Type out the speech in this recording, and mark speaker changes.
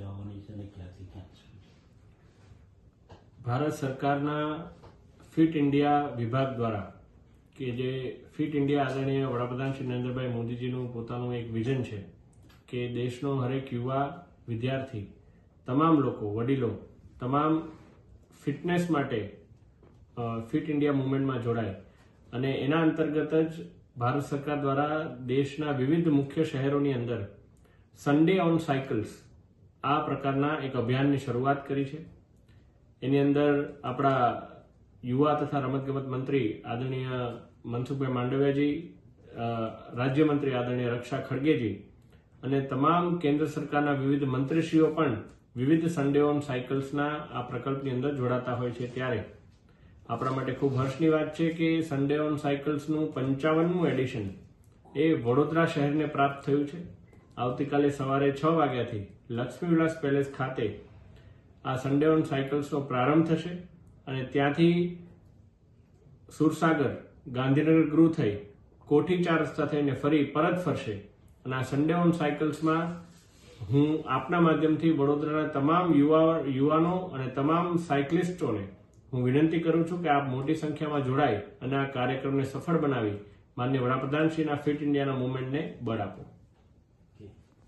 Speaker 1: આવવાની છે અને ક્યાંથી ક્યાં છે?
Speaker 2: ભારત સરકારના ફિટ ઇન્ડિયા વિભાગ દ્વારા કે જે ફિટ ઇન્ડિયા આદરણીય વડાપ્રધાન શ્રી નરેન્દ્રભાઈ મોદીજીનું પોતાનું એક વિઝન છે કે દેશનો હરેક યુવા, વિદ્યાર્થી, તમામ લોકો, વડીલો, તમામ ફિટનેસ માટે ફિટ ઇન્ડિયા મુવમેન્ટમાં જોડાય અને એના અંતર્ગત જ ભારત સરકાર દ્વારા દેશના વિવિધ મુખ્ય શહેરોની અંદર સન્ડે ઓન સાયકલ્સ આ પ્રકારના એક અભિયાનની શરૂઆત કરી છે. એની અંદર આપણા યુવા તથા રમતગમત મંત્રી આદરણીય મનસુખભાઈ માંડવિયાજી, રાજ્યમંત્રી આદરણીય રક્ષા ખડગેજી અને તમામ કેન્દ્ર સરકારના વિવિધ મંત્રીશ્રીઓ પણ વિવિધ સન્ડે ઓન સાયકલ્સના આ પ્રકલ્પની અંદર જોડાતા હોય છે. ત્યારે આપણા માટે ખૂબ હર્ષની વાત છે કે સન્ડે ઓન સાયકલ્સનું 55મું એડિશન એ વડોદરા શહેરને પ્રાપ્ત થયું છે. આવતીકાલે સવારે 6 વાગ્યાથી લક્ષ્મી વિલાસ પેલેસ ખાતે આ સન્ડે ઓન સાયકલ્સનો પ્રારંભ થશે અને ત્યાંથી સુરસાગર, ગાંધીનગર ગૃહ થઈ કોઠી 4 રસ્તા થઈને ફરી પરત ફરશે. અને આ સન્ડે ઓન સાયકલ્સમાં હું આપના માધ્યમથી વડોદરાના તમામ યુવાનો અને તમામ સાયકલિસ્ટોને હું વિનંતી કરું છું કે આપ મોટી સંખ્યામાં જોડાઈ અને આ કાર્યક્રમને સફળ બનાવી માનનીય વડાપ્રધાનશ્રીના ફિટ ઇન્ડિયાના મુવમેન્ટને બળ આપો.